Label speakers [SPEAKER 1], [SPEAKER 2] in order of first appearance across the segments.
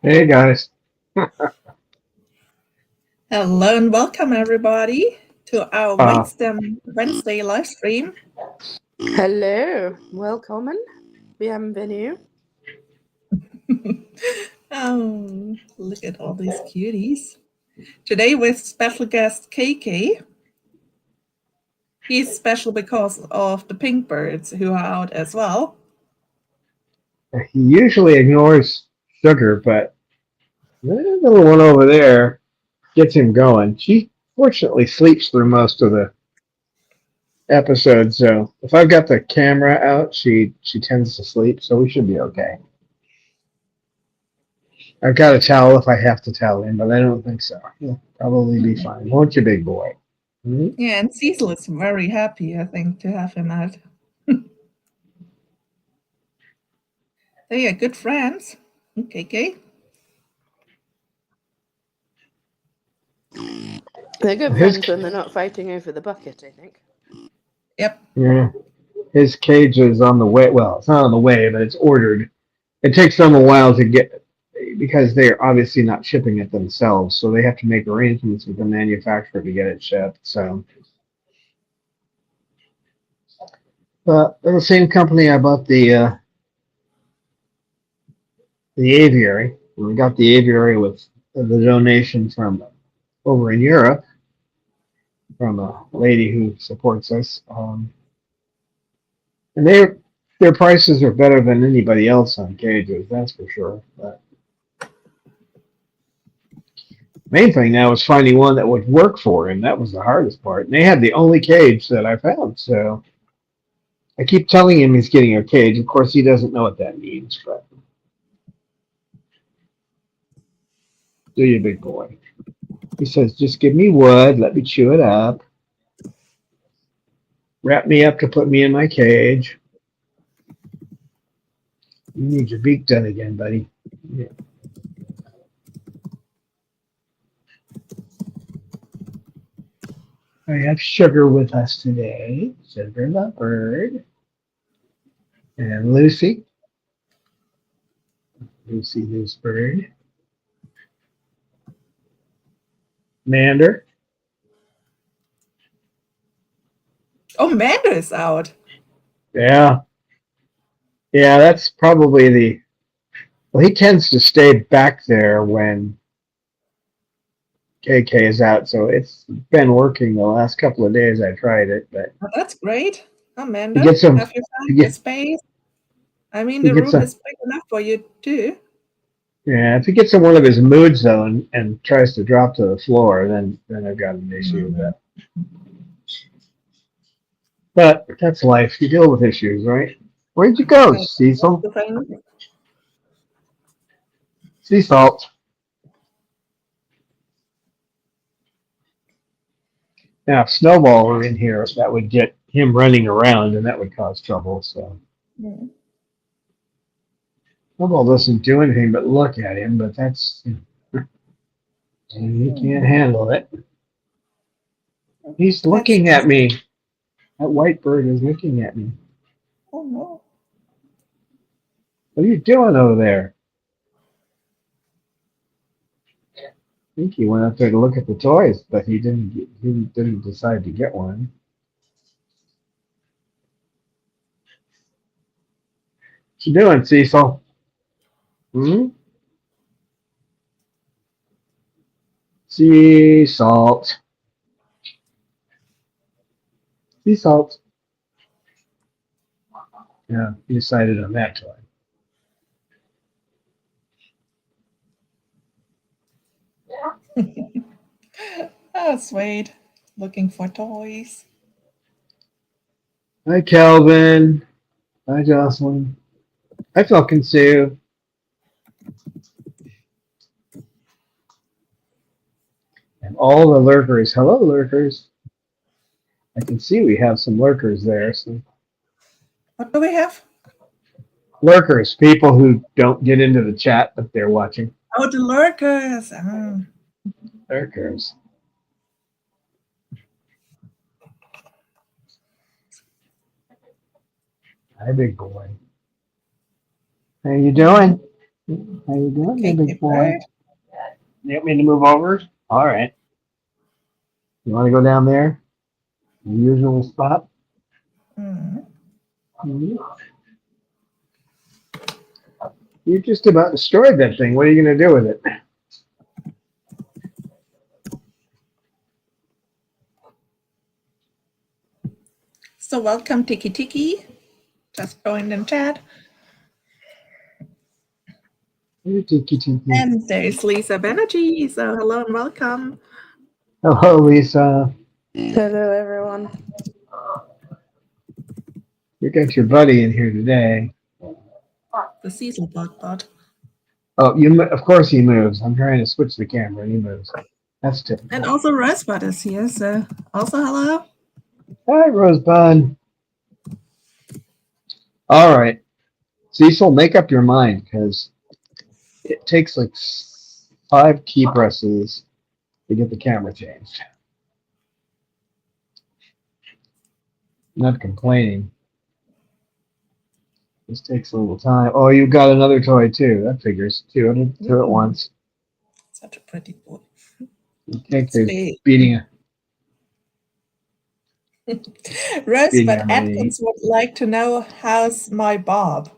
[SPEAKER 1] Hey guys.
[SPEAKER 2] Hello and welcome everybody to our Wednesday live stream.
[SPEAKER 3] Hello, welcome, bienvenue.
[SPEAKER 2] Oh, look at all these cuties. Today with special guest KK. He's special because of the pink birds who are out as well.
[SPEAKER 1] He usually ignores Sugar, but the little one over there gets him going. She fortunately sleeps through most of the episodes, so if I've got the camera out, she tends to sleep, so we should be okay. I've got a towel if I have to towel him, but I don't think so. He'll probably be fine. Won't you, big boy? Mm-hmm.
[SPEAKER 2] Yeah, and Cecil is very happy, I think, to have him out. They are good friends. KK.
[SPEAKER 3] They're good friends when they're not fighting over the bucket, I think.
[SPEAKER 2] Yep.
[SPEAKER 1] Yeah. His cage is on the way. Well, it's not on the way, but it's ordered. It takes them a while to get, because they're obviously not shipping it themselves, so they have to make arrangements with the manufacturer to get it shipped. So, but the same company I bought the aviary. We got the aviary with the donation from over in Europe from a lady who supports us, and their prices are better than anybody else on cages, that's for sure. But main thing now is finding one that would work for him. That was the hardest part. And they had the only cage that I found, so I keep telling him he's getting a cage. Of course, he doesn't know what that means, but do you, big boy? He says, just give me wood, let me chew it up, wrap me up to put me in my cage. You need your beak done again, buddy. Yeah. I have Sugar with us today. Sugar the bird. And Lucy. Lucy this bird. Mander.
[SPEAKER 2] Oh, Mander is out.
[SPEAKER 1] Yeah. Yeah, that's probably well, he tends to stay back there when KK is out, so it's been working the last couple of days I tried it, but
[SPEAKER 2] oh, that's great. Amanda,
[SPEAKER 1] have you
[SPEAKER 2] found your space? I mean, the room is big enough for you too.
[SPEAKER 1] Yeah, if he gets in one of his moods though and tries to drop to the floor, then I've got an issue with that. But that's life. You deal with issues, right? Where'd you go, Cecil? Sea salt. Now, if Snowball were in here, that would get him running around, and that would cause trouble. So Snowball doesn't do anything but look at him, but that's and he can't handle it. He's looking at me. That white bird is looking at me.
[SPEAKER 2] Oh no!
[SPEAKER 1] What are you doing over there? I think he went up there to look at the toys, but he didn't decide to get one. you doing, Cecil? Hmm? Sea salt. Sea salt. Yeah, he decided on that toy.
[SPEAKER 2] Oh, sweet. Looking for toys.
[SPEAKER 1] Hi, Kelvin. Hi, Jocelyn. Hi, Falcon Sue. And all the lurkers. Hello, lurkers. I can see we have some lurkers there. So.
[SPEAKER 2] What do we have?
[SPEAKER 1] Lurkers, people who don't get into the chat, but they're watching.
[SPEAKER 2] Oh, the lurkers. Ah.
[SPEAKER 1] Lurkers. Hi, big boy. How you doing? How you doing,
[SPEAKER 2] Okay,
[SPEAKER 1] big boy?
[SPEAKER 2] bird.
[SPEAKER 1] You want me to move over? All right. You want to go down there? The usual spot?
[SPEAKER 2] Mm.
[SPEAKER 1] Mm-hmm. You just about destroyed that thing. What are you going to do with it?
[SPEAKER 2] So welcome, Tiki Tiki. Just joined in chat.
[SPEAKER 1] Tiki, tiki.
[SPEAKER 2] And there's Lisa Banerjee. So hello and welcome.
[SPEAKER 1] Hello, Lisa.
[SPEAKER 3] Hello, everyone.
[SPEAKER 1] You got your buddy in here today.
[SPEAKER 2] The Cecil bot.
[SPEAKER 1] Oh, of course he moves. I'm trying to switch the camera and he moves. That's typical.
[SPEAKER 2] And also Rosebud is here. So also hello.
[SPEAKER 1] Hi, Rosebud. All right. Cecil, make up your mind because it takes like 5 key presses to get the camera changed. I'm not complaining. This takes a little time. Oh, you've got another toy too. That figures. Two at once.
[SPEAKER 2] Such a pretty boy.
[SPEAKER 1] You think
[SPEAKER 2] It's
[SPEAKER 1] there's
[SPEAKER 2] big.
[SPEAKER 1] beating a
[SPEAKER 2] Rosebud
[SPEAKER 1] how many-
[SPEAKER 2] Atkins would like to know how's my Bob.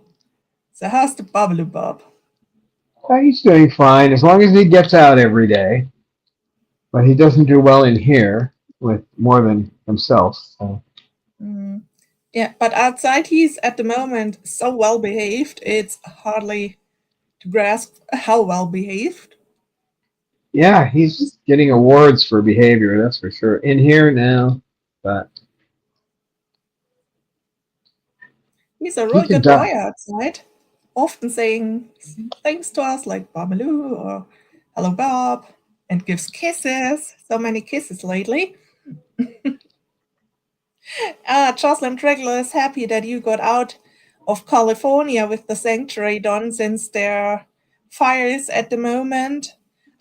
[SPEAKER 2] So how's the Babaloo Bob?
[SPEAKER 1] Oh, he's doing fine as long as he gets out every day. But he doesn't do well in here with more than himself. So.
[SPEAKER 2] Mm. Yeah, but outside he's at the moment so well behaved, it's hardly to grasp how well behaved.
[SPEAKER 1] Yeah, he's getting awards for behavior, that's for sure. In here now, but
[SPEAKER 2] He's a really
[SPEAKER 1] can
[SPEAKER 2] good boy outside, often saying things to us like Babaloo or hello Bob, and gives kisses. So many kisses lately. Jocelyn Tregler is happy that you got out of California with the sanctuary, Don, since there are fires at the moment.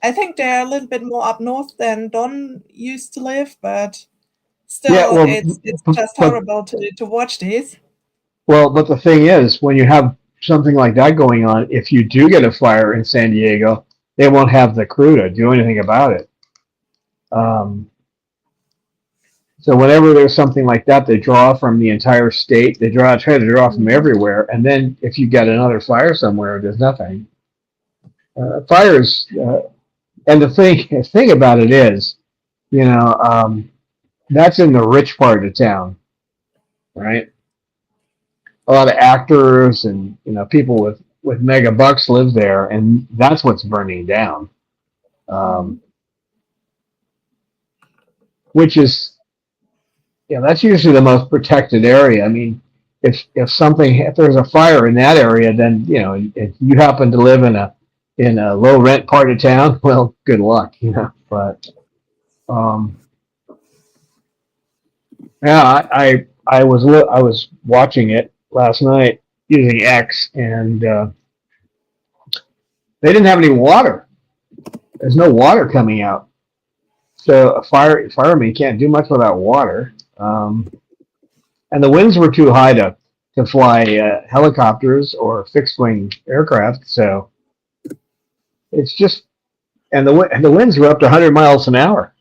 [SPEAKER 2] I think they're a little bit more up north than Don used to live, but still,
[SPEAKER 1] yeah, well,
[SPEAKER 2] it's just horrible to watch this.
[SPEAKER 1] Well, but the thing is, when you have something like that going on, if you do get a fire in San Diego, they won't have the crew to do anything about it. So whenever there's something like that, they draw from the entire state. They try to draw from everywhere, and then if you get another fire somewhere, there's nothing. Fires, and the thing about it is, that's in the rich part of town, right? A lot of actors and people with mega bucks live there, and that's what's burning down. Which is, that's usually the most protected area. I mean, if there's a fire in that area, then if you happen to live in a low rent part of town, well, good luck, But yeah, I was watching it last night using X, and they didn't have any water. There's no water coming out, so a fireman can't do much without water. And the winds were too high to fly helicopters or fixed wing aircraft, so it's just and the winds were up to 100 miles an hour.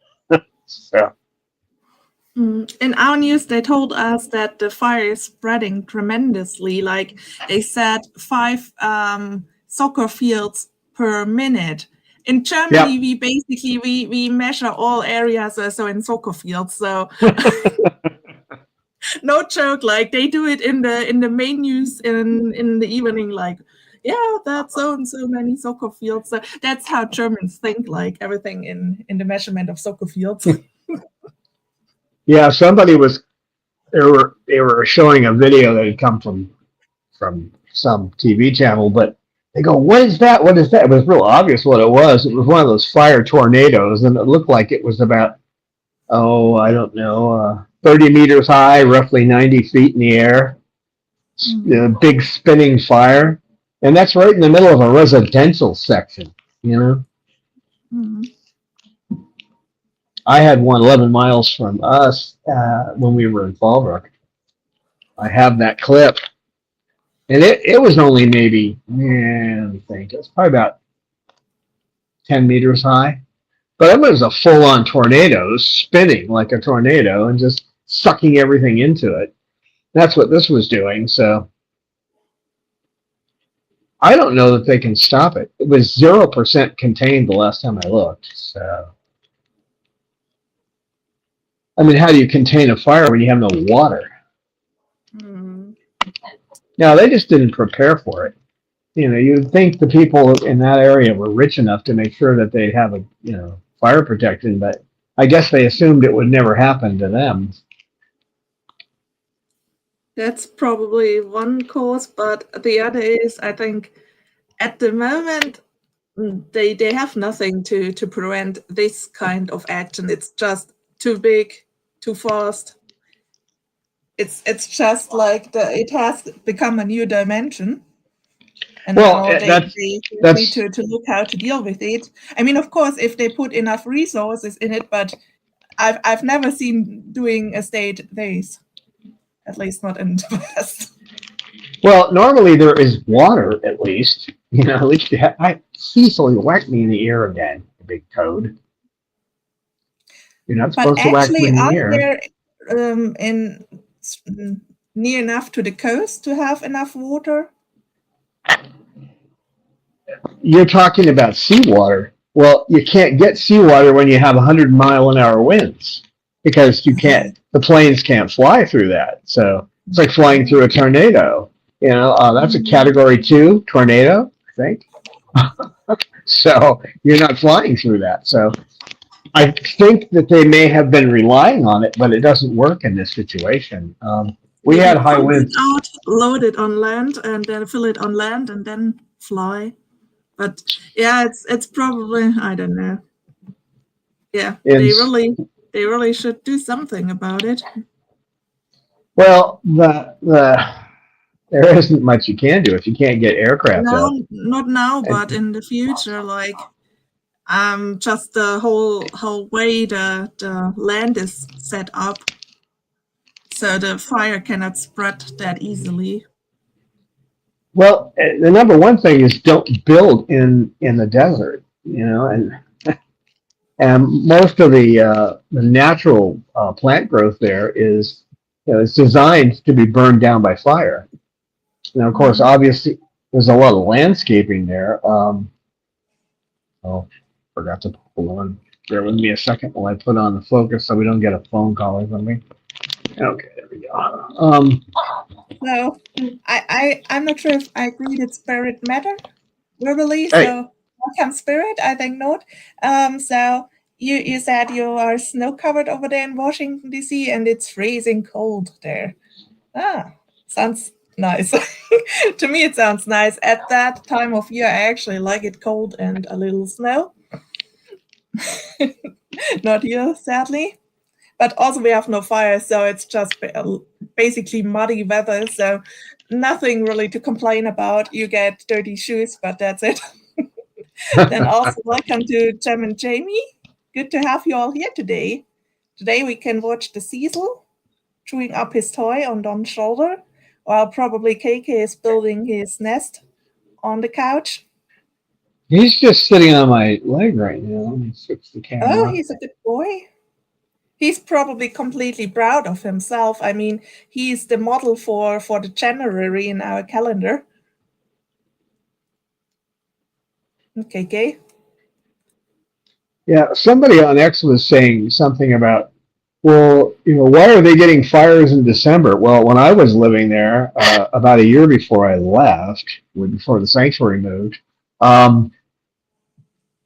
[SPEAKER 1] So
[SPEAKER 2] In our news, they told us that the fire is spreading tremendously. Like they said, 5 soccer fields per minute. In Germany, we measure all areas so in soccer fields. So no joke. Like they do it in the main news in the evening. Like, yeah, that's so and so many soccer fields. So that's how Germans think. Like everything in the measurement of soccer fields.
[SPEAKER 1] Yeah, somebody was they were showing a video that had come from some TV channel, but they go, "What is that? What is that?" It was real obvious what it was. It was one of those fire tornadoes, and it looked like it was about I don't know, 30 meters high, roughly 90 feet in the air. Big spinning fire, and that's right in the middle of a residential section. You know, I had one 11 miles from us when we were in Fallbrook. I have that clip. And it was only maybe, let me think, it was probably about 10 meters high. But it was a full-on tornado, spinning like a tornado and just sucking everything into it. That's what this was doing. So I don't know that they can stop it. It was 0% contained the last time I looked. So, I mean, how do you contain a fire when you have no water? No, they just didn't prepare for it. You know, you'd think the people in that area were rich enough to make sure that they'd have fire protection, but I guess they assumed it would never happen to them.
[SPEAKER 2] That's probably one cause, but the other is, I think, at the moment, they have nothing to prevent this kind of action. It's just too big, too fast. It's just like it has become a new dimension. And
[SPEAKER 1] well,
[SPEAKER 2] now they need to look how to deal with it. I mean, of course, if they put enough resources in it, but I've never seen doing a state this, at least not in the past.
[SPEAKER 1] Well, normally there is water, at least. You know, at least you have. Cecil, you whacked me in the ear again, you big toad. You're not supposed to whack me in the ear.
[SPEAKER 2] But actually, in near enough to the coast to have enough water?
[SPEAKER 1] You're talking about seawater. Well, you can't get seawater when you have 100-mile-an-hour winds because you can't. The planes can't fly through that. So it's like flying through a tornado. You know, that's a Category 2 tornado, I think. So you're not flying through that. So I think that they may have been relying on it, but it doesn't work in this situation. We had high winds.
[SPEAKER 2] Load it on land and then fill it on land and then fly. But yeah, it's probably, I don't know. Yeah, they really should do something about it.
[SPEAKER 1] Well, there isn't much you can do if you can't get aircraft out.
[SPEAKER 2] Not now, but in the future, like just the whole way the land is set up, so the fire cannot spread that easily.
[SPEAKER 1] Well, the number one thing is don't build in the desert, you know, and most of the natural plant growth there is, it's designed to be burned down by fire. Now, of course, obviously, there's a lot of landscaping there. Forgot to pull on. Bear with me a second while I put on the focus so we don't get a phone call or something. Okay, there we go.
[SPEAKER 2] So I'm not sure if I agree that spirit matter verbally. Hey. So welcome spirit, I think not. So you said you are snow covered over there in Washington DC and it's freezing cold there. Sounds nice. To me it sounds nice. At that time of year I actually like it cold and a little snow. Not here, sadly. But also we have no fire, so it's just basically muddy weather, so nothing really to complain about. You get dirty shoes, but that's it. Then also welcome to Jem and Jamie. Good to have you all here today. Today we can watch the Cecil chewing up his toy on Don's shoulder, while probably KK is building his nest on the couch.
[SPEAKER 1] He's just sitting on my leg right now. Let me switch the camera.
[SPEAKER 2] Oh, he's a good boy. he's probably completely proud of himself. I mean, he's the model for the January in our calendar. Okay, Kay.
[SPEAKER 1] Yeah, somebody on X was saying something about, well, why are they getting fires in December? Well, when I was living there, about a year before I left, before the sanctuary moved,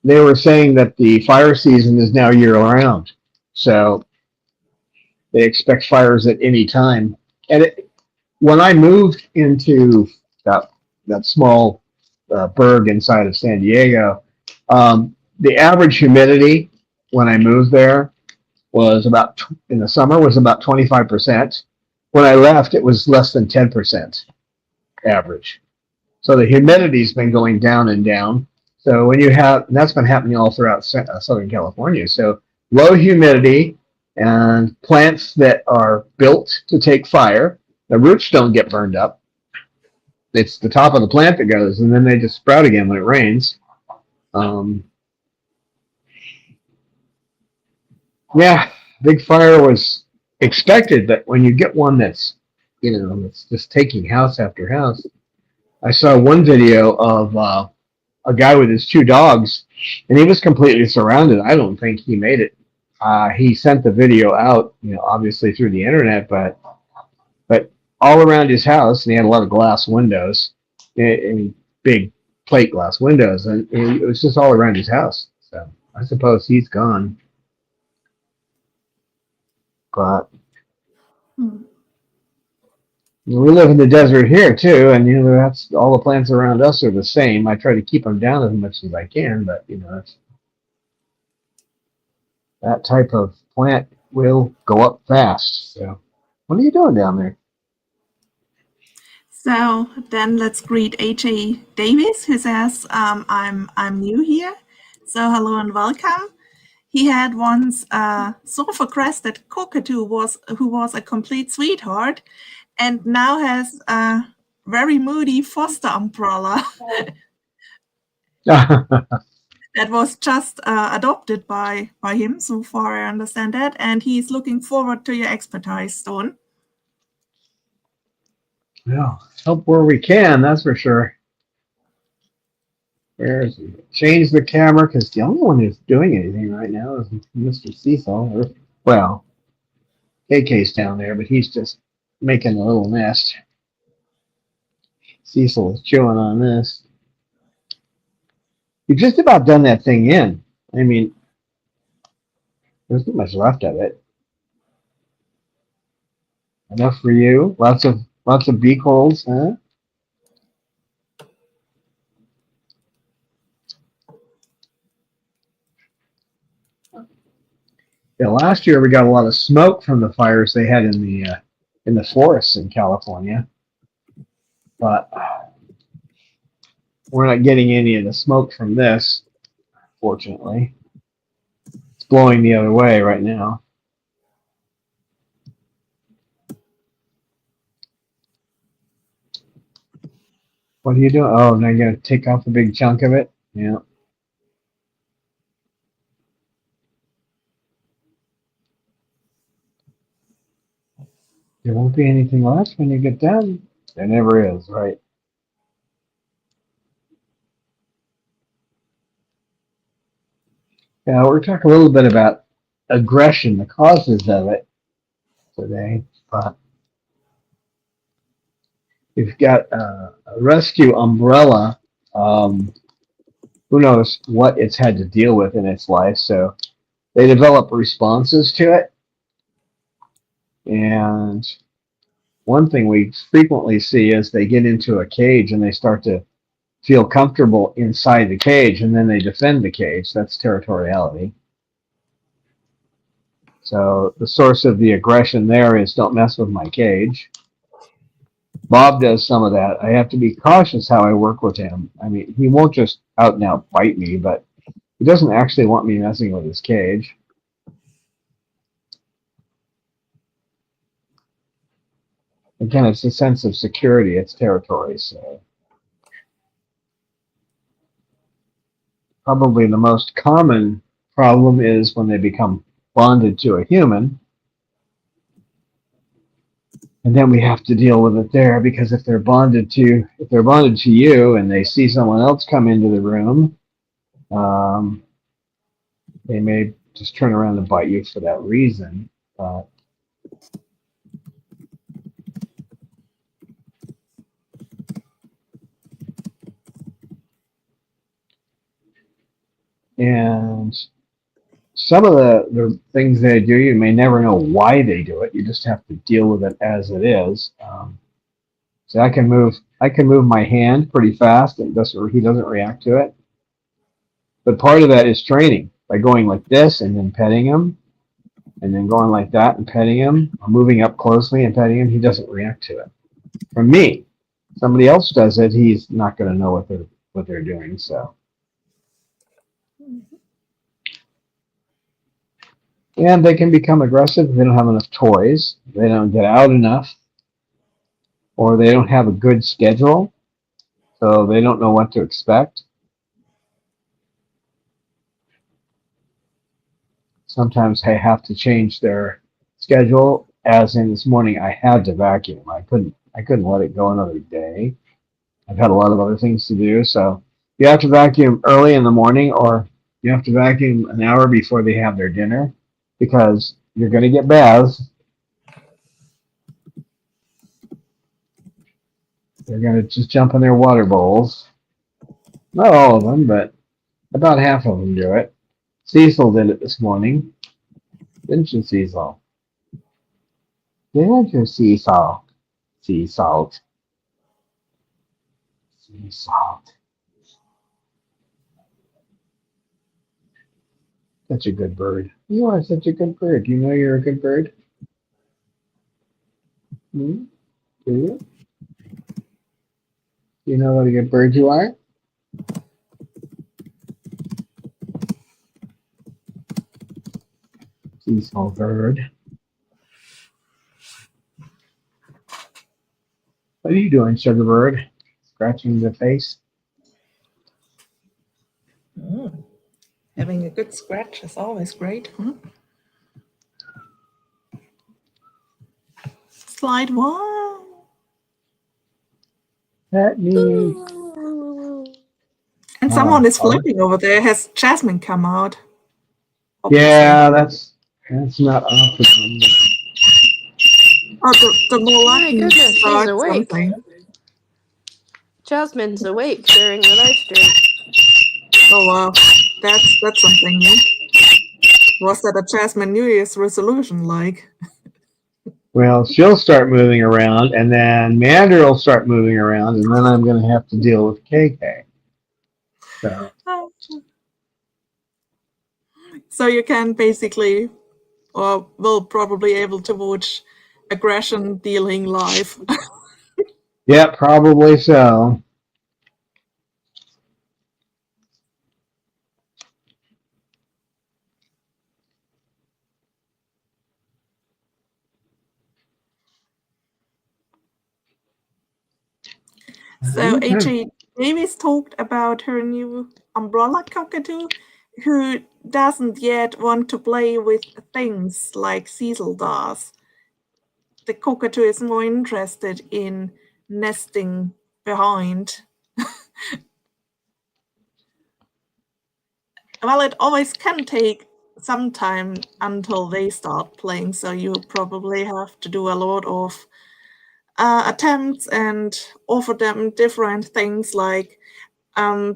[SPEAKER 1] they were saying that the fire season is now year round. So they expect fires at any time. And when I moved into that small burg inside of San Diego, the average humidity when I moved there was in the summer was about 25%. When I left, it was less than 10% average. So the humidity's been going down and down. So when that's been happening all throughout Southern California. So low humidity and plants that are built to take fire, the roots don't get burned up. It's the top of the plant that goes, and then they just sprout again when it rains. Yeah, big fire was expected, but when you get one that's, it's just taking house after house. I saw one video of a guy with his two dogs, and he was completely surrounded. I don't think he made it. He sent the video out, obviously through the internet, but all around his house, and he had a lot of glass windows, and big plate glass windows, and it was just all around his house. So I suppose he's gone. But we live in the desert here too, and that's all the plants around us are the same. I try to keep them down as much as I can, but that type of plant will go up fast. So, what are you doing down there?
[SPEAKER 2] So then let's greet AJ Davis, who says, I'm new here. So hello and welcome. He had once a sulfur-crested cockatoo who was a complete sweetheart, and now has a very moody foster umbrella that was just adopted by him, so far I understand that, and he's looking forward to your expertise, Stone.
[SPEAKER 1] Well, help where we can, that's for sure. Where is he? Change the camera, because the only one who's doing anything right now is Mr. Cecil. Well, KK's down there, but he's just making a little nest. Cecil is chewing on this. You've just about done that thing in. I mean, there's not much left of it. Enough for you. Lots of beak holes, huh? Yeah, last year we got a lot of smoke from the fires they had in the forests in California, but we're not getting any of the smoke from this, fortunately. It's blowing the other way right now. What are you doing? Oh, now you're going to take off a big chunk of it? Yeah. There won't be anything left when you get done. There never is, right? Yeah, we're talking a little bit about aggression, the causes of it today, but we've got a rescue umbrella. Who knows what it's had to deal with in its life, so they develop responses to it. And one thing we frequently see is they get into a cage and they start to feel comfortable inside the cage, and then they defend the cage. That's territoriality. So the source of the aggression there is, don't mess with my cage. Bob does some of that. I have to be cautious how I work with him. I mean, he won't just out and out bite me, but he doesn't actually want me messing with his cage. Again, it's a sense of security. It's territory. So probably the most common problem is when they become bonded to a human. And then we have to deal with it there, because if they're bonded to you and they see someone else come into the room, they may just turn around and bite you for that reason. And some of the things they do, you may never know why they do it. You just have to deal with it as it is. So I can move my hand pretty fast, and he doesn't react to it. But part of that is training, by going like this and then petting him, and then going like that and petting him, or moving up closely and petting him. He doesn't react to it. From me, somebody else does it, he's not going to know what they're doing. So, and they can become aggressive if they don't have enough toys, they don't get out enough, or they don't have a good schedule, so they don't know what to expect. Sometimes I have to change their schedule, as in this morning I had to vacuum. I couldn't let it go another day. I've had a lot of other things to do, so you have to vacuum early in the morning, or you have to vacuum an hour before they have their dinner, because you're going to get baths. They're going to just jump in their water bowls. Not all of them, but about half of them do it. Cecil did it this morning. Didn't you, Cecil? Didn't you, Cecil? Sea salt. Sea salt. Such a good bird. You are such a good bird. Do you know you're a good bird? Do you? Do you know what a good bird you are? Cecil bird. What are you doing, sugar bird? Scratching the face?
[SPEAKER 2] Having a good scratch is always great. Slide 1.
[SPEAKER 1] Pet me.
[SPEAKER 2] And someone is flipping over there. Has Jasmine come out? Obviously.
[SPEAKER 1] Yeah, that's not optimum.
[SPEAKER 2] Oh, the more
[SPEAKER 3] My
[SPEAKER 2] lucky
[SPEAKER 3] goodness, she's
[SPEAKER 2] start
[SPEAKER 3] awake.
[SPEAKER 2] something.
[SPEAKER 3] Jasmine's awake during the live stream.
[SPEAKER 2] Oh wow, that's something new. Was that a Jasmine New Year's resolution like?
[SPEAKER 1] Well, she'll start moving around, and then Mander will start moving around, and then I'm going to have to deal with KK.
[SPEAKER 2] So you can basically, or will probably able to watch aggression dealing live.
[SPEAKER 1] Yeah, probably so.
[SPEAKER 2] So A.J. Davis talked about her new umbrella cockatoo, who doesn't yet want to play with things like Cecil does. The cockatoo is more interested in nesting behind. Well, it always can take some time until they start playing, so you probably have to do a lot of attempts and offer them different things, like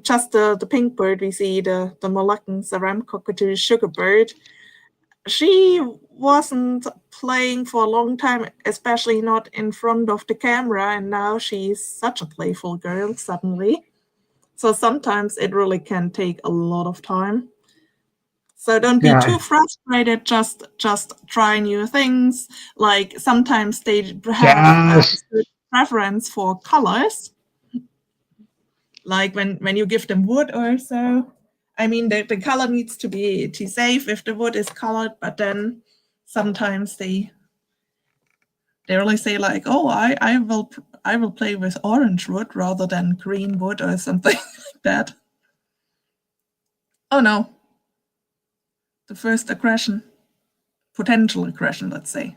[SPEAKER 2] just the pink bird we see, the Moluccan Saram cockatoo sugar bird. She wasn't playing for a long time, especially not in front of the camera, and now she's such a playful girl suddenly. So sometimes it really can take a lot of time. So don't be too frustrated. Just try new things. Like sometimes they have a preference for colors. Like when you give them wood or so. I mean, the color needs to be safe if the wood is colored, but then sometimes they really say like, oh, I will play with orange wood rather than green wood or something like that. Oh no. The first aggression. potential aggression, let's say.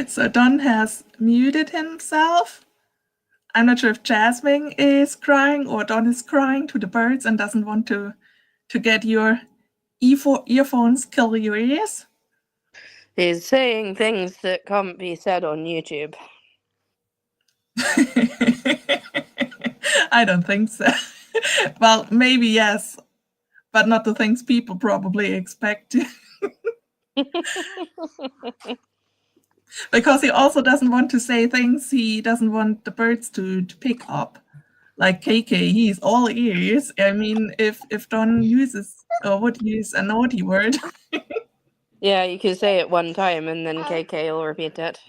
[SPEAKER 2] So Don has muted himself. I'm not sure if Jasmine is crying or Don is crying to the birds and doesn't want to get your earphones kill your ears.
[SPEAKER 3] He's saying things that can't be said on YouTube.
[SPEAKER 2] I don't think so. Well, maybe yes, but not the things people probably expect. Because he also doesn't want to say things he doesn't want the birds to pick up. Like KK, he's all ears. I mean, if Don uses or would use a naughty word.
[SPEAKER 3] Yeah, you could say it one time and then KK will repeat it.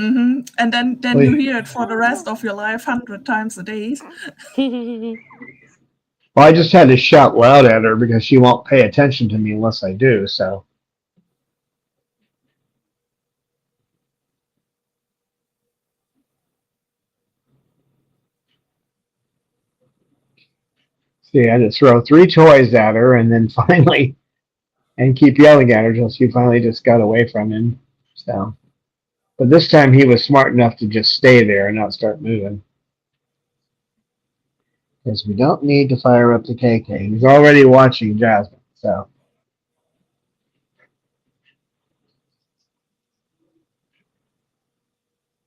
[SPEAKER 2] Mm-hmm. And then you hear it for the rest of your life 100 times a day.
[SPEAKER 1] Well, I just had to shout loud at her because she won't pay attention to me unless I do, so. See, I had to throw 3 toys at her and then finally, and keep yelling at her until she finally just got away from him. So, but this time he was smart enough to just stay there and not start moving. Because we don't need to fire up the KK. He's already watching Jasmine, so.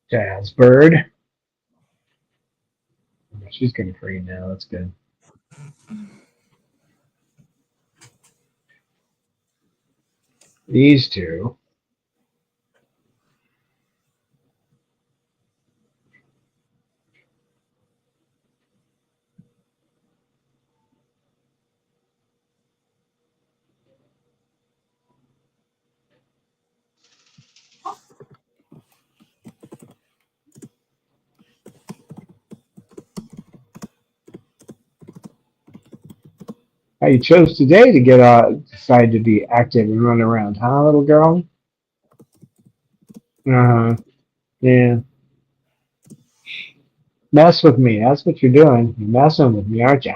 [SPEAKER 1] Jazzbird. She's getting free now. That's good. These two. How you chose today to decide to be active and run around, huh, little girl? Uh-huh. Yeah. Mess with me. That's what you're doing. You're messing with me, aren't you?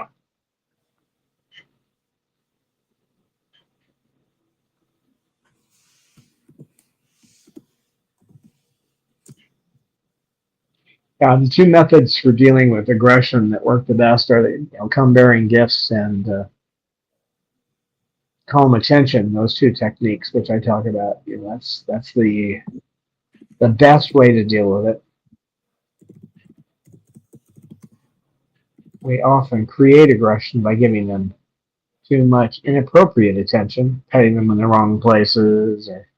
[SPEAKER 1] The 2 methods for dealing with aggression that work the best are the come bearing gifts and calm attention. Those 2 techniques, which I talk about, that's the best way to deal with it. We often create aggression by giving them too much inappropriate attention, petting them in the wrong places, or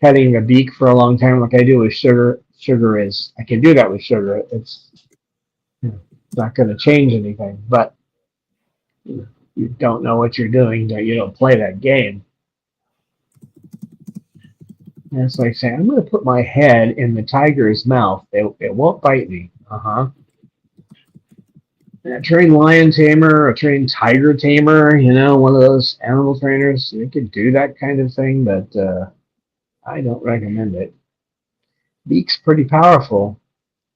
[SPEAKER 1] petting a beak for a long time, like I do with Sugar. I can do that with Sugar. It's not going to change anything, but you don't know what you're doing, you don't play that game. And it's like saying, I'm going to put my head in the tiger's mouth. It won't bite me. A trained lion tamer, a trained tiger tamer, one of those animal trainers, they could do that kind of thing, but I don't recommend it. Beak's pretty powerful.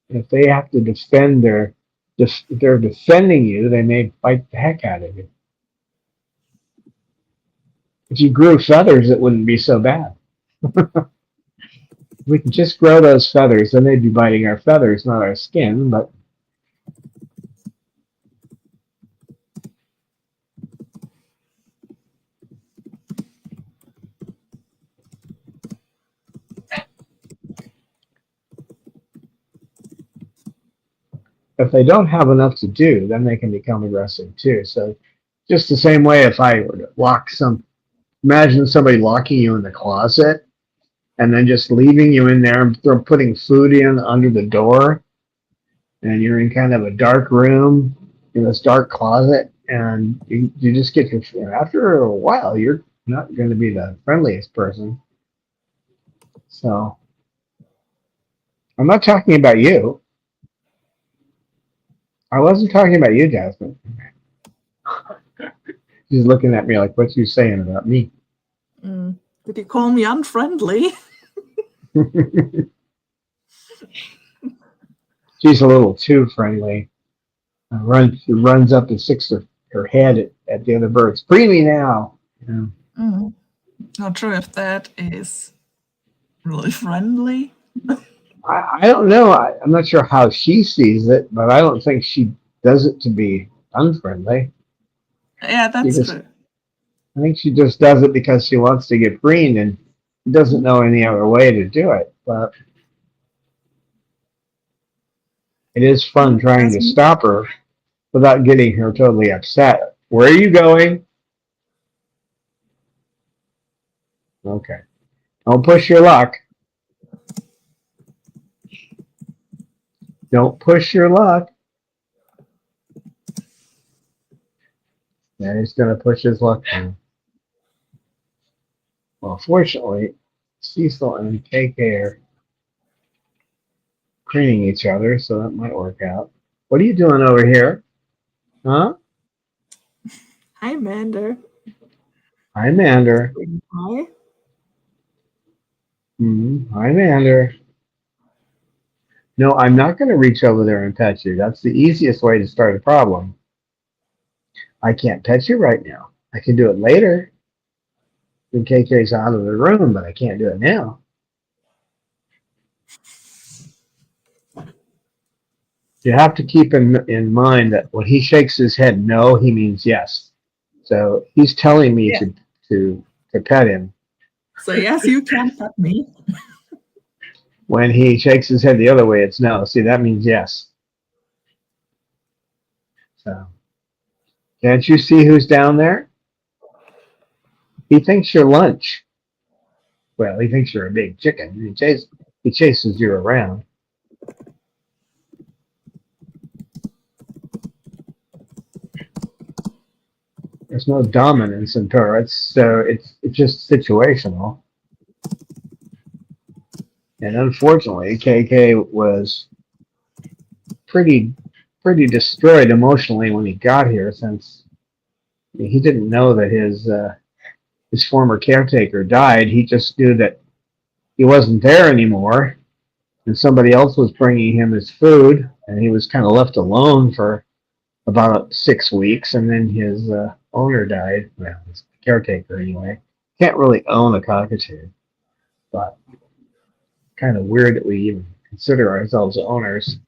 [SPEAKER 1] If they have to defend if they're defending you, they may bite the heck out of you. If you grew feathers, it wouldn't be so bad. We could just grow those feathers, then they'd be biting our feathers, not our skin, but if they don't have enough to do, then they can become aggressive too. So just the same way if I were to imagine somebody locking you in the closet and then just leaving you in there and putting food in under the door, and you're in kind of a dark room in this dark closet, and you just get after a while, you're not going to be the friendliest person. So I'm not talking about you. I wasn't talking about you, Jasmine. She's looking at me like, what's you saying about me?
[SPEAKER 2] Did you call me unfriendly?
[SPEAKER 1] She's a little too friendly. Runs up and sticks her head at the other birds. Free me now. You know.
[SPEAKER 2] Not sure if that is really friendly.
[SPEAKER 1] I don't know. I'm not sure how she sees it, but I don't think she does it to be unfriendly.
[SPEAKER 2] Yeah, that's true.
[SPEAKER 1] I think she just does it because she wants to get free and doesn't know any other way to do it. But it is fun trying to stop her without getting her totally upset. Where are you going? Okay. Don't push your luck. Don't push your luck. Yeah, he's going to push his luck down. Well, fortunately, Cecil and KK are preening each other, so that might work out. What are you doing over here? Huh?
[SPEAKER 2] Hi, Mander.
[SPEAKER 1] Hi, Mander.
[SPEAKER 2] Hi.
[SPEAKER 1] Hi, Mander. No, I'm not going to reach over there and pet you. That's the easiest way to start a problem. I can't pet you right now. I can do it later when KK's out of the room, but I can't do it now. You have to keep in mind that when he shakes his head no, he means yes. So he's telling me to pet him.
[SPEAKER 2] So yes, you can pet me.
[SPEAKER 1] When he shakes his head the other way, it's no. See, that means yes. So, can't you see who's down there? He thinks you're lunch. Well, he thinks you're a big chicken. He chases you around. There's no dominance in parrots, so it's just situational. And unfortunately, KK was pretty destroyed emotionally when he got here, since he didn't know that his former caretaker died. He just knew that he wasn't there anymore, and somebody else was bringing him his food, and he was kind of left alone for about 6 weeks, and then his owner died. Well, his caretaker anyway. Can't really own a cockatoo, but kind of weird that we even consider ourselves owners.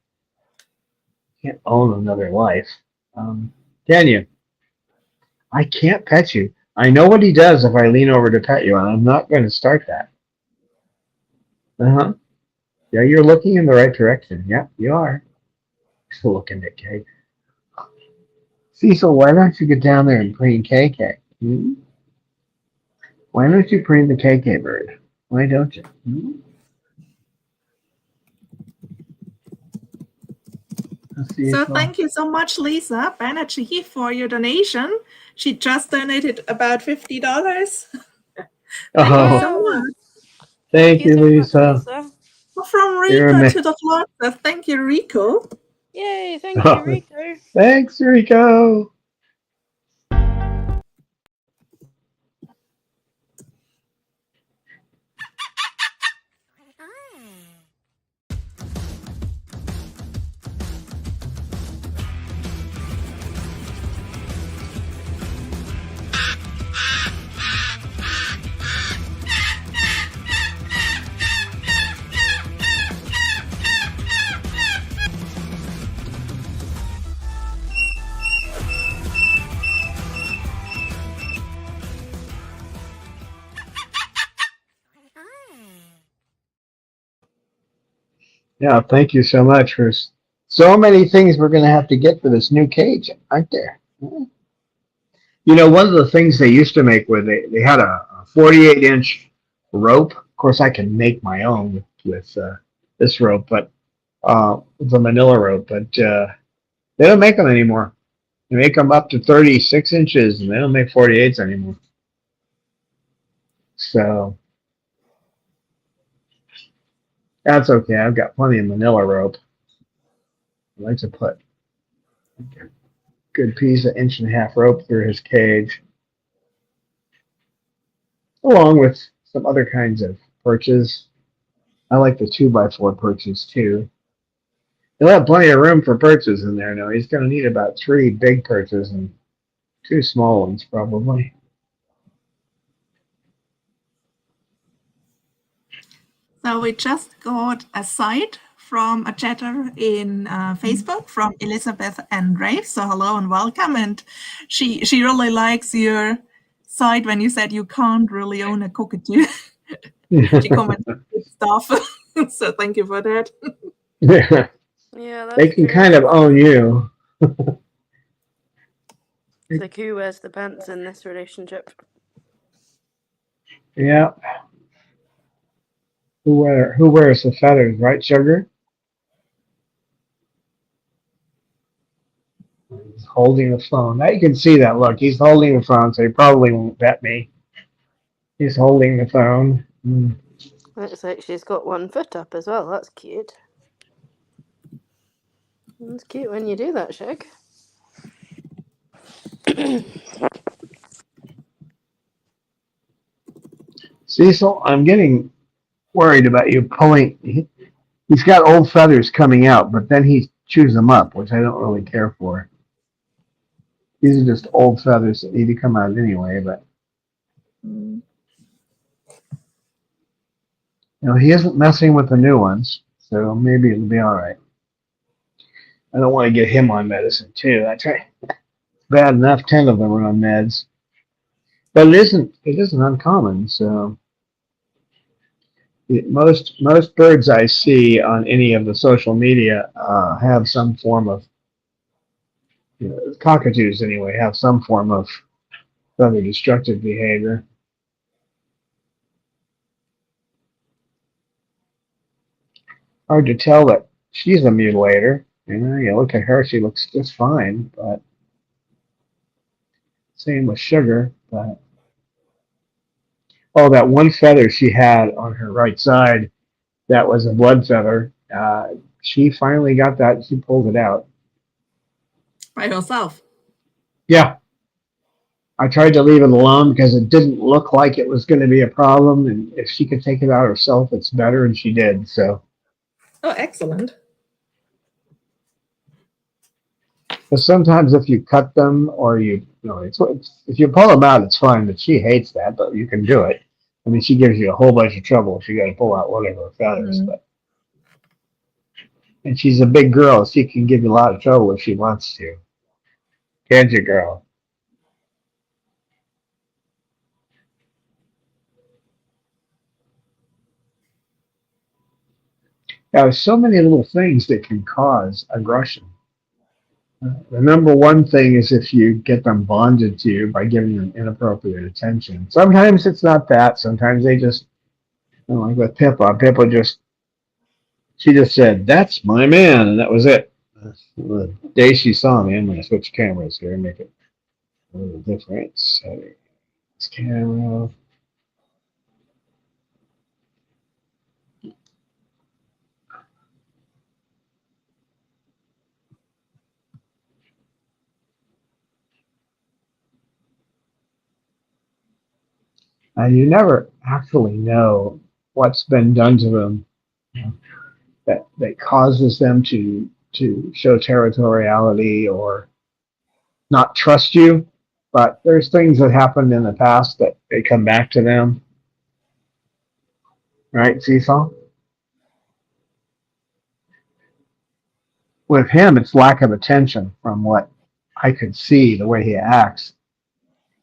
[SPEAKER 1] Can't own another life. Can you? I can't pet you. I know what he does if I lean over to pet you, and I'm not going to start that. Yeah, you're looking in the right direction. Yeah, you are. Still looking at Kay. Cecil, why don't you get down there and preen KK? Why don't you preen the KK bird? Why don't you?
[SPEAKER 2] So thank you so much, Lisa Banerjee, for your donation. She just donated about $50. Thank you so much.
[SPEAKER 1] Thank you, Lisa.
[SPEAKER 2] From Rico to the Florida. Thank you, Rico.
[SPEAKER 3] Yay, thank you, Rico.
[SPEAKER 1] Thanks, Rico. Yeah, thank you so much for so many things we're going to have to get for this new cage, aren't there? You know, one of the things they used to make where they had a 48-inch rope. Of course, I can make my own with this rope, but the manila rope, but they don't make them anymore. They make them up to 36 inches, and they don't make 48s anymore. So that's okay. I've got plenty of manila rope. I like to put a good piece of 1.5-inch rope through his cage, along with some other kinds of perches. I like the 2x4 perches too. He'll have plenty of room for perches in there. No, he's going to need about 3 big perches and 2 small ones, probably.
[SPEAKER 2] So we just got a site from a chatter in Facebook from Elizabeth and Rafe. So hello and welcome. And she really likes your site when you said you can't really own a cockatoo. She commented good stuff. So thank you for that.
[SPEAKER 1] Yeah,
[SPEAKER 3] Yeah, that's
[SPEAKER 1] they can
[SPEAKER 3] true.
[SPEAKER 1] kind of own you.
[SPEAKER 3] It's like who wears the pants in this relationship?
[SPEAKER 1] Yeah. Who wears the feathers, right, Sugar? He's holding the phone. Now you can see that look. He's holding the phone, so he probably won't bet me. He's holding the phone.
[SPEAKER 3] Looks like she's got one foot up as well. That's cute. It's cute when you do that, Shug.
[SPEAKER 1] Cecil, I'm getting worried about you pulling. He's got old feathers coming out, but then he chews them up, which I don't really care for. These are just old feathers that need to come out anyway, but he isn't messing with the new ones, so maybe it'll be all right. I don't want to get him on medicine too. That's right. Bad enough 10 of them are on meds, but it isn't uncommon. So most birds I see on any of the social media have some form of cockatoos anyway have some form of feather destructive behavior. Hard to tell that she's a mutilator. You look at her, she looks just fine, but same with Sugar. But that one feather she had on her right side, that was a blood feather. She finally got that. She pulled it out
[SPEAKER 2] by herself.
[SPEAKER 1] Yeah. I tried to leave it alone because it didn't look like it was going to be a problem, and if she could take it out herself, it's better, and she did. So.
[SPEAKER 2] Oh, excellent.
[SPEAKER 1] But sometimes if you cut them or if you pull them out, it's fine. But she hates that, but you can do it. I mean, she gives you a whole bunch of trouble if you got to pull out one of her feathers. And she's a big girl. She can give you a lot of trouble if she wants to. Can't you, girl? Now, there's so many little things that can cause aggression. The number one thing is if you get them bonded to you by giving them inappropriate attention. Sometimes it's not that. Sometimes they just, like with Pippa. She just said, "That's my man," and that was it. The day she saw me, I'm going to switch cameras here and make it a little different. Settings, camera. And you never actually know what's been done to them that causes them to show territoriality or not trust you. But there's things that happened in the past that they come back to them. Right, Cecil? With him, it's lack of attention from what I could see, the way he acts,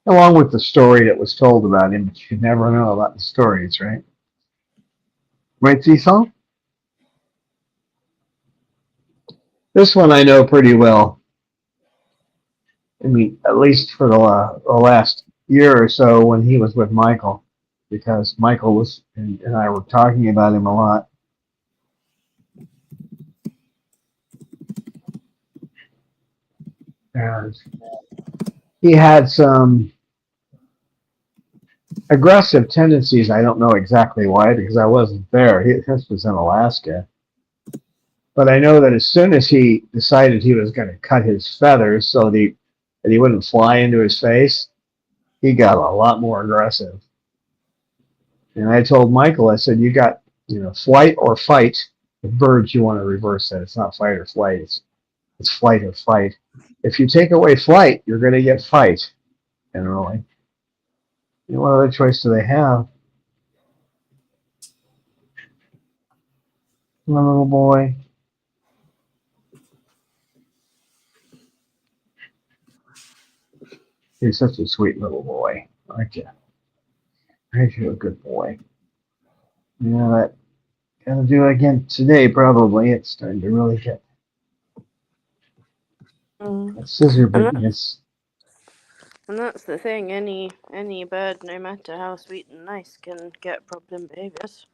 [SPEAKER 1] along with the story that was told about him. But you never know about the stories, right? Right, Cecil? This one I know pretty well. I mean, at least for the last year or so when he was with Michael, because Michael and I were talking about him a lot. And he had some aggressive tendencies. I don't know exactly why, because I wasn't there. This was in Alaska. But I know that as soon as he decided he was going to cut his feathers so that he wouldn't fly into his face, he got a lot more aggressive. And I told Michael, I said, you got, flight or fight. With birds, you want to reverse that. It's not fight or flight. It's flight or fight. If you take away flight, you're going to get fight, generally. What other choice do they have? My little boy. You're such a sweet little boy, aren't you? Aren't you a good boy? That gotta do it again today, probably. It's starting to really get that scissor business.
[SPEAKER 3] And that's the thing. Any bird, no matter how sweet and nice, can get problem behaviors.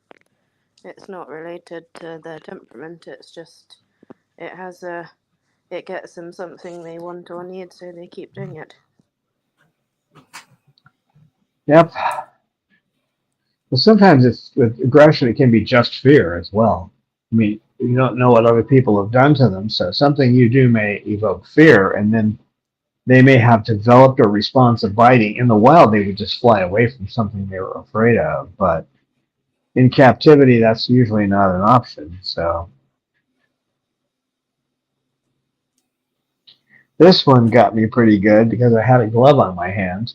[SPEAKER 3] It's not related to their temperament. It's just it gets them something they want or need, so they keep doing it.
[SPEAKER 1] Yep. Well, sometimes with aggression, it can be just fear as well. I mean, you don't know what other people have done to them, so something you do may evoke fear, and then they may have developed a response of biting. In the wild, they would just fly away from something they were afraid of, but in captivity, that's usually not an option. So this one got me pretty good because I had a glove on my hand,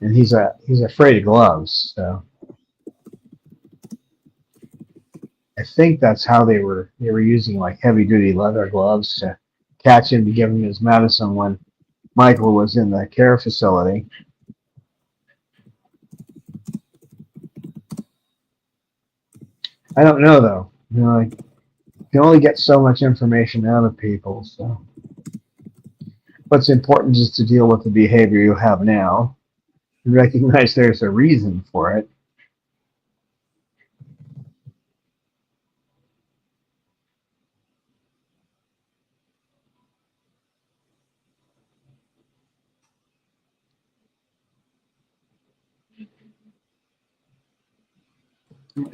[SPEAKER 1] and he's afraid of gloves. So I think that's how they were using like heavy duty leather gloves to catch him to give him his medicine when Michael was in the care facility. I don't know though. You can only get so much information out of people. So what's important is to deal with the behavior you have now and recognize there's a reason for it.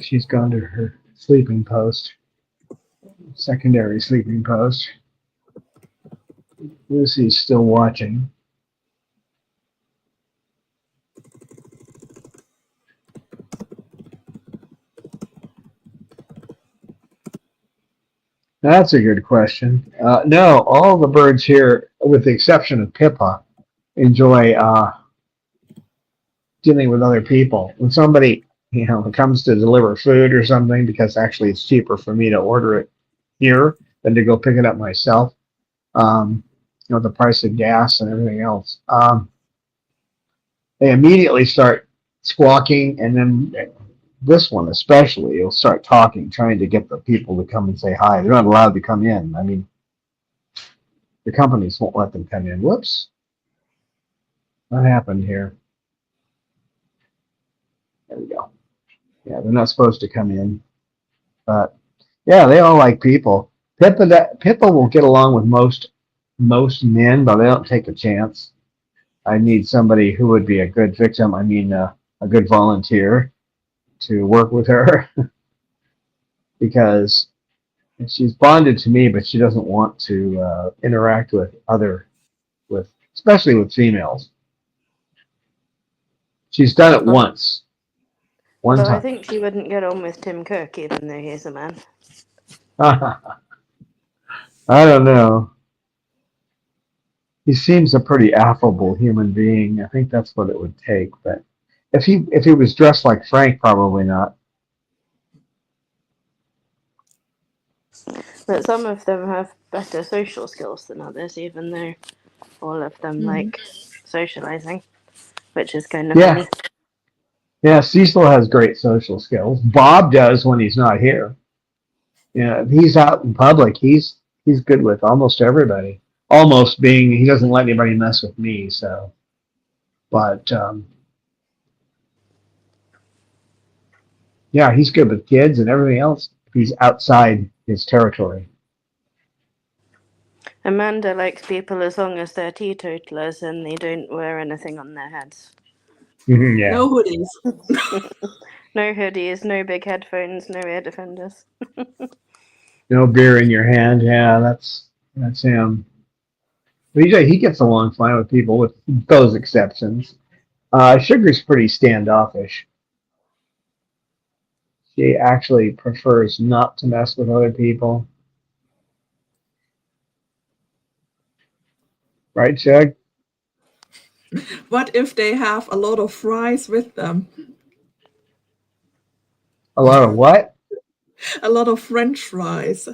[SPEAKER 1] She's gone to her sleeping post, secondary sleeping post. Lucy's still watching. That's a good question. No, all the birds here, with the exception of Pippa, enjoy dealing with other people. When somebody, comes to deliver food or something, because actually it's cheaper for me to order it here than to go pick it up myself. The price of gas and everything else. They immediately start squawking, and then this one especially, will start talking, trying to get the people to come and say hi. They're not allowed to come in. I mean, the companies won't let them come in. Whoops. What happened here? There we go. Yeah, they're not supposed to come in. But, yeah, they all like people. Pippa will get along with most men, but they don't take a chance. I need somebody who would be a good victim. I mean, a good volunteer to work with her because she's bonded to me, but she doesn't want to interact with especially with females. She's done it once. One
[SPEAKER 3] Well, I
[SPEAKER 1] time.
[SPEAKER 3] think she wouldn't get on with Tim Cook, even though he's a man.
[SPEAKER 1] I don't know. He seems a pretty affable human being. I think that's what it would take. But if he was dressed like Frank, probably not.
[SPEAKER 3] But some of them have better social skills than others, even though all of them like socializing, which is kind of funny.
[SPEAKER 1] Yeah, Cecil has great social skills. Bob does when he's not here. If he's out in public, he's good with almost everybody. Almost being he doesn't let anybody mess with me. So, but yeah, he's good with kids and everything else. He's outside his territory.
[SPEAKER 3] Amanda likes people as long as they're teetotalers and they don't wear anything on their heads.
[SPEAKER 1] Yeah.
[SPEAKER 4] No hoodies.
[SPEAKER 3] No hoodies, no big headphones, no ear defenders.
[SPEAKER 1] No beer in your hand. Yeah, that's him. But he gets along fine with people with those exceptions. Sugar's pretty standoffish. She actually prefers not to mess with other people. Right, Chug?
[SPEAKER 2] What if they have a lot of fries with them?
[SPEAKER 1] A lot of what?
[SPEAKER 2] A lot of French fries.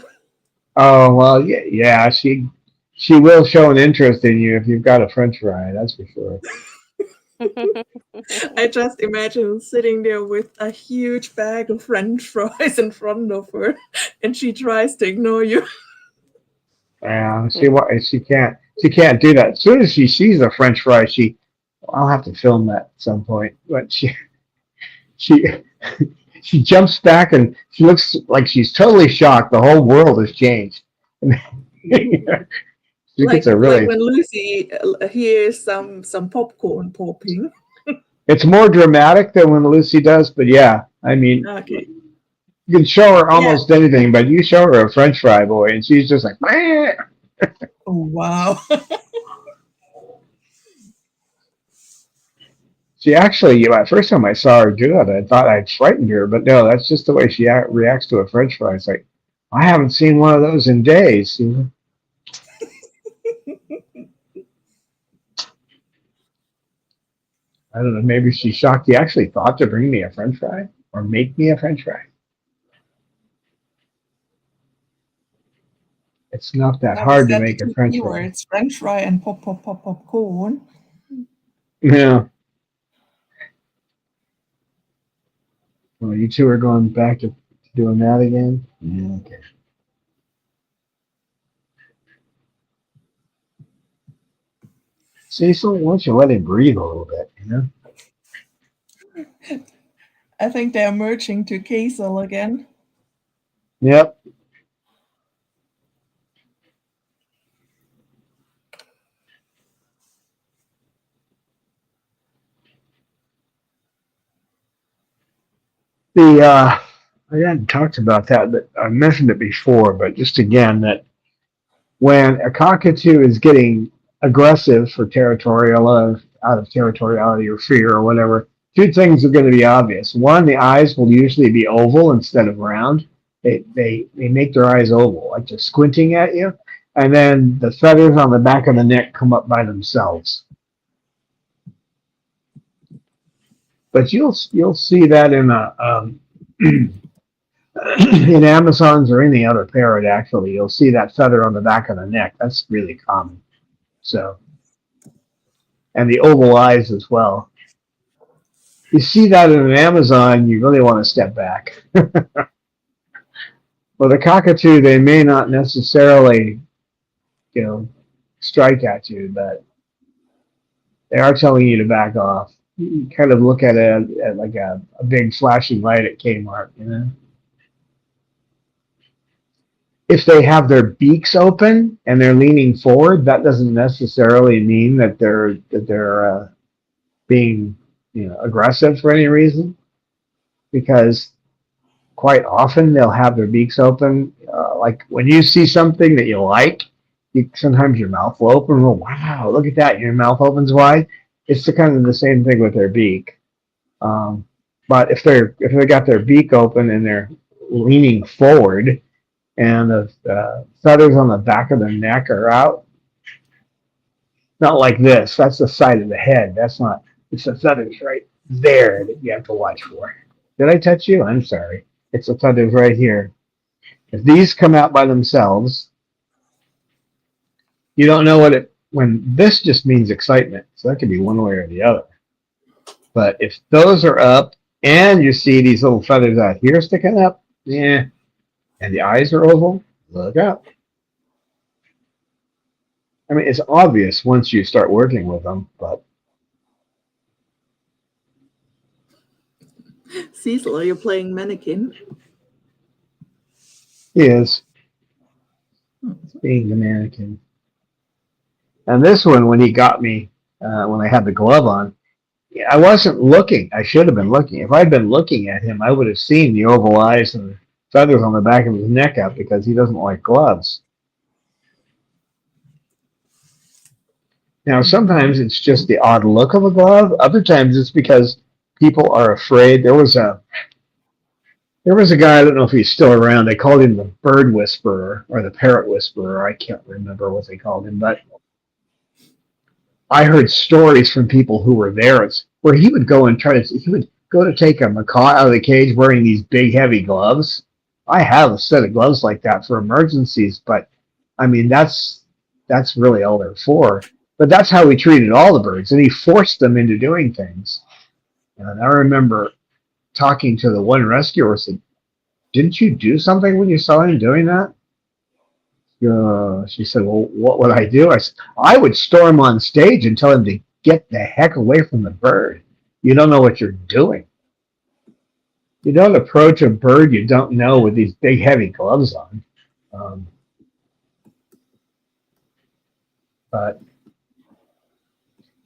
[SPEAKER 1] Oh, well, yeah, she will show an interest in you if you've got a French fry, that's for sure.
[SPEAKER 2] I just imagine sitting there with a huge bag of French fries in front of her, and she tries to ignore you.
[SPEAKER 1] Yeah, she can't do that. As soon as she sees a French fry, I'll have to film that at some point. But she she jumps back and she looks like she's totally shocked. The whole world has changed. She gets a
[SPEAKER 2] Like
[SPEAKER 1] really.
[SPEAKER 2] when Lucy hears some popcorn popping.
[SPEAKER 1] It's more dramatic than when Lucy does, but yeah, I mean,
[SPEAKER 2] Okay.
[SPEAKER 1] you can show her
[SPEAKER 2] Yeah.
[SPEAKER 1] almost anything, but you show her a French fry, boy, and she's just like, meh.
[SPEAKER 2] Oh wow.
[SPEAKER 1] She actually, first time I saw her do it, I thought I'd frightened her, but no, that's just the way she reacts to a French fry. It's like, I haven't seen one of those in days. I don't know, maybe she's shocked he actually thought to bring me a French fry or make me a French fry. It's not that
[SPEAKER 2] Now we
[SPEAKER 1] hard to
[SPEAKER 2] said the
[SPEAKER 1] make a
[SPEAKER 2] two
[SPEAKER 1] French fry.
[SPEAKER 2] keywords: French fry and popcorn.
[SPEAKER 1] Yeah. Well, you two are going back to doing that again? Yeah, okay. Cecil, why don't you let him breathe a little bit, you know?
[SPEAKER 2] I think they're merging to Kazel again.
[SPEAKER 1] Yep. I hadn't talked about that, but I mentioned it before, but just again, that when a cockatoo is getting aggressive for out of territoriality or fear or whatever, two things are going to be obvious. One, the eyes will usually be oval instead of round. They make their eyes oval, like they're squinting at you. And then the feathers on the back of the neck come up by themselves. But you'll see that in Amazons or any other parrot. Actually, you'll see that feather on the back of the neck. That's really common. So, and the oval eyes as well. You see that in an Amazon, you really want to step back. Well, the cockatoo, they may not necessarily, strike at you, but they are telling you to back off. You kind of look at it at like a big flashing light at Kmart, you know. If they have their beaks open and they're leaning forward, that doesn't necessarily mean that they're being aggressive for any reason, because quite often they'll have their beaks open. Like when you see something that you like, sometimes your mouth will open. Oh, wow, look at that! Your mouth opens wide. It's kind of the same thing with their beak. But if they got their beak open and they're leaning forward, and the feathers on the back of their neck are out, not like this. That's the side of the head. That's not. It's the feathers right there that you have to watch for. Did I touch you? I'm sorry. It's the feathers right here. If these come out by themselves, you don't know when this just means excitement. So that could be one way or the other. But if those are up and you see these little feathers out here sticking up, yeah, and the eyes are oval, look out. I mean, it's obvious once you start working with them, but.
[SPEAKER 2] Cecil, are you playing mannequin?
[SPEAKER 1] He is. Being the mannequin. And this one, when he got me, when I had the glove on, I wasn't looking. I should have been looking. If I'd been looking at him, I would have seen the oval eyes and the feathers on the back of his neck out, because he doesn't like gloves. Now, sometimes it's just the odd look of a glove. Other times it's because people are afraid. There was There was a guy, I don't know if he's still around, they called him the bird whisperer or the parrot whisperer. I can't remember what they called him, but I heard stories from people who were there where he would go and he would go to take a macaw out of the cage wearing these big, heavy gloves. I have a set of gloves like that for emergencies, but I mean, that's really all they're for. But that's how he treated all the birds, and he forced them into doing things. And I remember talking to the one rescuer, said, "Didn't you do something when you saw him doing that?" She said, "Well, what would I do?" I said, "I would storm on stage and tell him to get the heck away from the bird. You don't know what you're doing. You don't approach a bird you don't know with these big, heavy gloves on." Um, but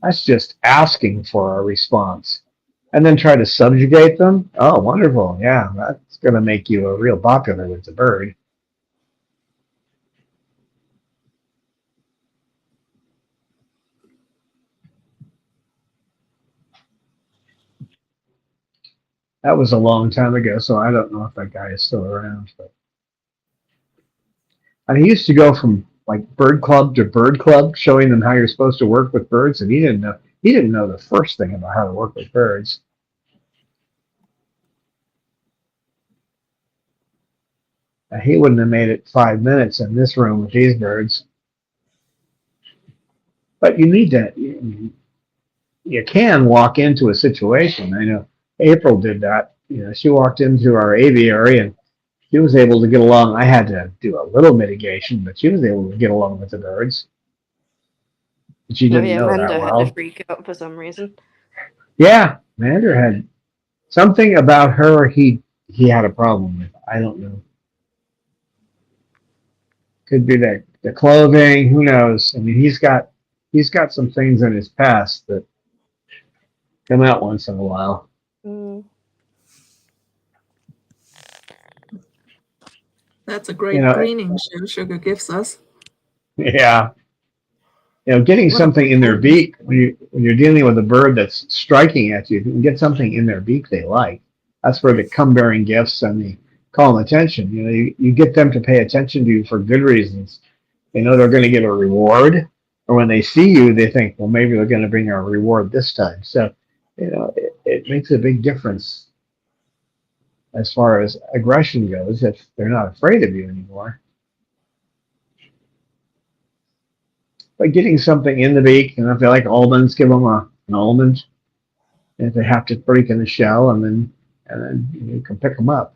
[SPEAKER 1] that's just asking for a response. And then try to subjugate them. Oh, wonderful. Yeah, that's going to make you a real popular with the bird. That was a long time ago, so I don't know if that guy is still around. But and he used to go from like bird club to bird club, showing them how you're supposed to work with birds, and he didn't know the first thing about how to work with birds. And he wouldn't have made it 5 minutes in this room with these birds. But you need to, you can walk into a situation. I know April did that. She walked into our aviary and she was able to get along. I had to do a little mitigation, but she was able to get along with the birds. But she
[SPEAKER 3] Oh
[SPEAKER 1] didn't
[SPEAKER 3] yeah,
[SPEAKER 1] know that
[SPEAKER 3] Amanda had to
[SPEAKER 1] well.
[SPEAKER 3] freak out for some reason.
[SPEAKER 1] Yeah, Mander had something about her he had a problem with. I don't know. Could be the clothing. Who knows? I mean, he's got some things in his past that come out once in a while.
[SPEAKER 3] Mm.
[SPEAKER 4] That's a
[SPEAKER 1] You
[SPEAKER 4] great
[SPEAKER 1] know,
[SPEAKER 4] greening show Sugar gives us.
[SPEAKER 1] yeah. Getting
[SPEAKER 4] What a
[SPEAKER 1] something in their
[SPEAKER 4] great
[SPEAKER 1] beak when you're dealing with a bird that's striking at you, if you can get something in their beak they like. That's where the come bearing gifts and the calm attention. You get them to pay attention to you for good reasons. They know they're going to get a reward, or when they see you, they think, well, maybe they're going to bring a reward this time. So, it makes a big difference as far as aggression goes if they're not afraid of you anymore. But getting something in the beak, and if they like almonds, give them an almond. And if they have to break in the shell, and then you can pick them up.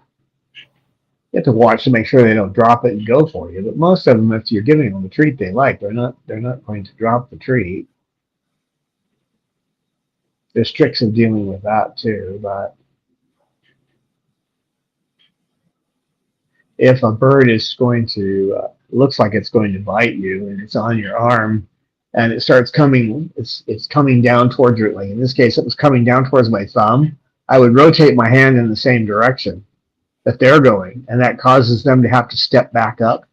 [SPEAKER 1] You have to watch to make sure they don't drop it and go for you. But most of them, if you're giving them a treat they like, they're not going to drop the treat. There's tricks of dealing with that too. But if a bird is going to looks like it's going to bite you and it's on your arm and it starts coming, it's coming down towards your, like in this case it was coming down towards my thumb, I would rotate my hand in the same direction that they're going, and that causes them to have to step back up.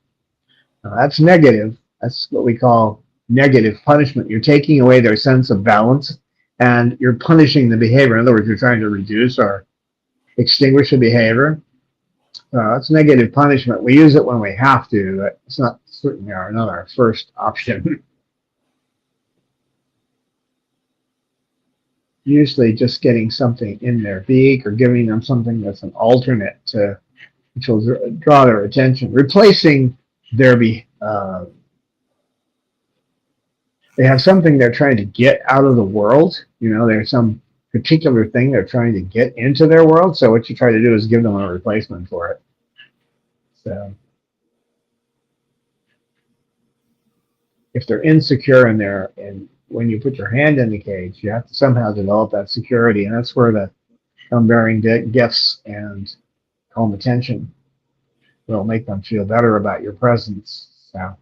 [SPEAKER 1] Now, that's negative. That's what we call negative punishment. You're taking away their sense of balance and you're punishing the behavior. In other words, you're trying to reduce or extinguish a behavior. It's negative punishment. We use it when we have to, but it's not certainly not our first option. Usually just getting something in their beak or giving them something that's an alternate to, which will draw their attention. Replacing their they have something they're trying to get out of the world. There's some particular thing they're trying to get into their world. So what you try to do is give them a replacement for it. So if they're insecure and when you put your hand in the cage, you have to somehow develop that security, and that's where the come-bearing gifts and calm attention will make them feel better about your presence. So,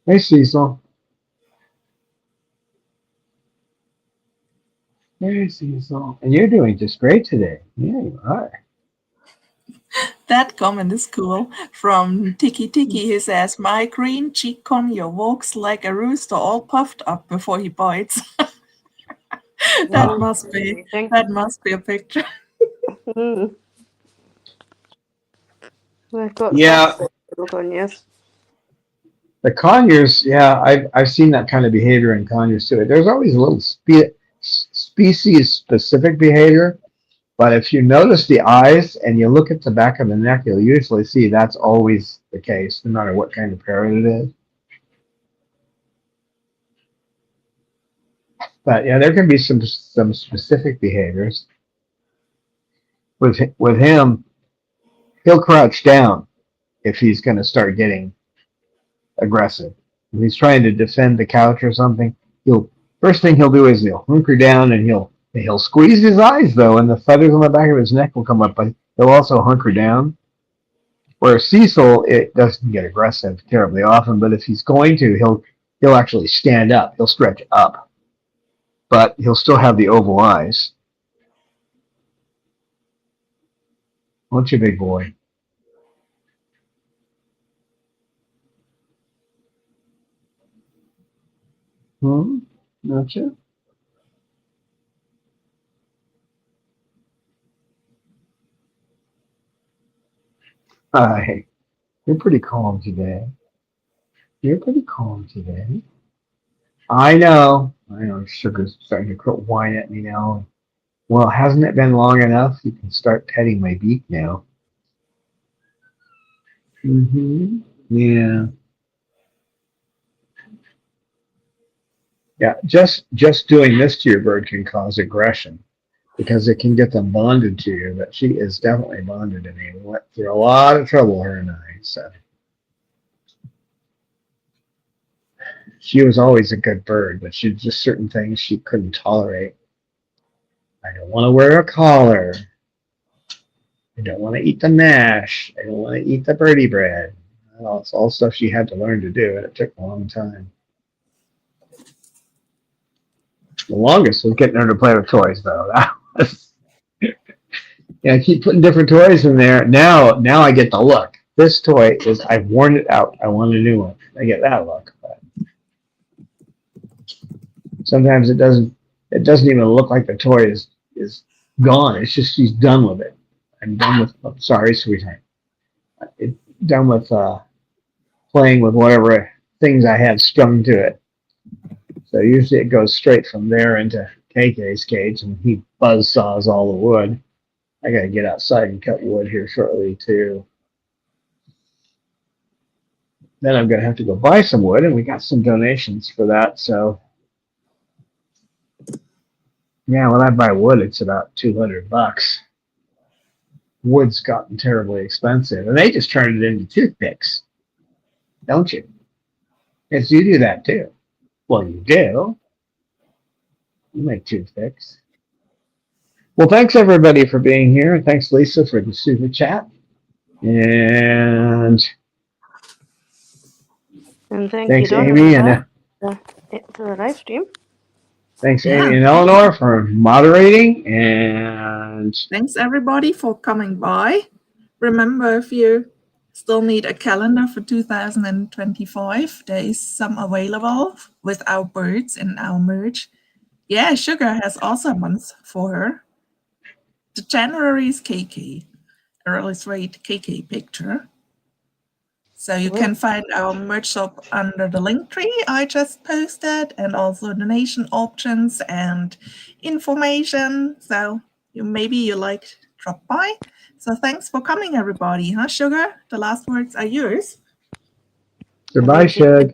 [SPEAKER 1] hey, Cecil. Hey, Cecil. And you're doing just great today. Yeah, you are.
[SPEAKER 2] That comment is cool. From Tiki Tiki, he says, "My green cheek conure walks like a rooster all puffed up before he bites." that
[SPEAKER 3] Oh,
[SPEAKER 2] must be
[SPEAKER 3] amazing.
[SPEAKER 2] that must be a picture.
[SPEAKER 3] Mm. I've got
[SPEAKER 1] Yeah,
[SPEAKER 3] little on, yes.
[SPEAKER 1] the conures. Yeah, I've seen that kind of behavior in conures too. There's always a little species specific behavior, but if you notice the eyes and you look at the back of the neck, you'll usually see that's always the case, no matter what kind of parrot it is. But yeah, there can be some specific behaviors. With him, he'll crouch down if he's going to start getting aggressive. If he's trying to defend the couch or something, he'll first thing he'll do is he'll hunker down and he'll squeeze his eyes though, and the feathers on the back of his neck will come up, but he'll also hunker down. Where Cecil, it doesn't get aggressive terribly often, but if he's going to, he'll actually stand up. He'll stretch up, but he'll still have the oval eyes. What's your big boy? Not you? Hi. You're pretty calm today. You're pretty calm today. I know. Sugar's starting to quit whine at me now. Well, hasn't it been long enough? You can start petting my beak now. Yeah. Yeah. Just doing this to your bird can cause aggression because it can get them bonded to you. But she is definitely bonded to me. We went through a lot of trouble, her and I. So she was always a good bird, but she just certain things she couldn't tolerate. I don't want to wear a collar. I don't want to eat the mash. I don't want to eat the birdie bread. Well, it's all stuff she had to learn to do, and it took a long time. The longest was getting her to play with toys, though. That was, I keep putting different toys in there. Now I get the look. This toy is, I've worn it out. I want a new one. I get that look. But sometimes it doesn't even look like the toy is gone. It's just she's done with it. I'm done with, oh, sorry, sweetheart. Done with playing with whatever things I have strung to it. So usually it goes straight from there into KK's cage, and he buzz saws all the wood. I got to get outside and cut wood here shortly too. Then I'm going to have to go buy some wood, and we got some donations for that. So yeah, when I buy wood, it's about $200. Wood's gotten terribly expensive, and they just turn it into toothpicks, don't you? Yes, you do that too. Well, you do. You make toothpicks. Well, thanks everybody for being here. Thanks, Lisa, for the super chat. And
[SPEAKER 3] thanks,
[SPEAKER 1] Amy, and
[SPEAKER 3] for the live stream.
[SPEAKER 1] Thanks, Amy and Eleanor, for moderating. And
[SPEAKER 2] thanks everybody for coming by. Remember, if you still need a calendar for 2025, there is some available with our birds in our merch. Yeah, Sugar has awesome ones for her. The January is KK, a really sweet KK picture. So you can find our merch shop under the link tree I just posted, and also donation options and information. So maybe you like drop by. So thanks for coming, everybody. Huh, Sugar? The last words are yours.
[SPEAKER 1] Goodbye, Shug.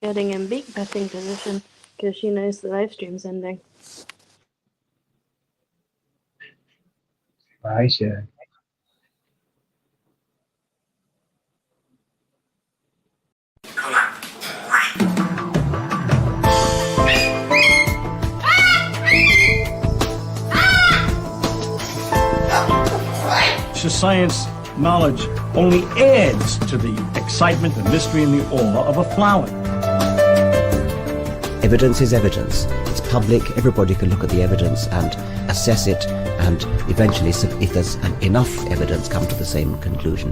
[SPEAKER 3] Getting in beak petting position because she knows the live stream's ending.
[SPEAKER 1] Bye, Shug.
[SPEAKER 4] Science knowledge only adds to the excitement, the mystery, and the awe of a flower.
[SPEAKER 5] Evidence is evidence. It's public. Everybody can look at the evidence and assess it, and eventually, if there's enough evidence, come to the same conclusion.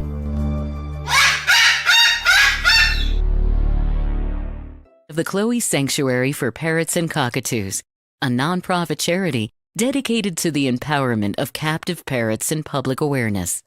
[SPEAKER 6] The Chloe Sanctuary for Parrots and Cockatoos, a nonprofit charity dedicated to the empowerment of captive parrots and public awareness.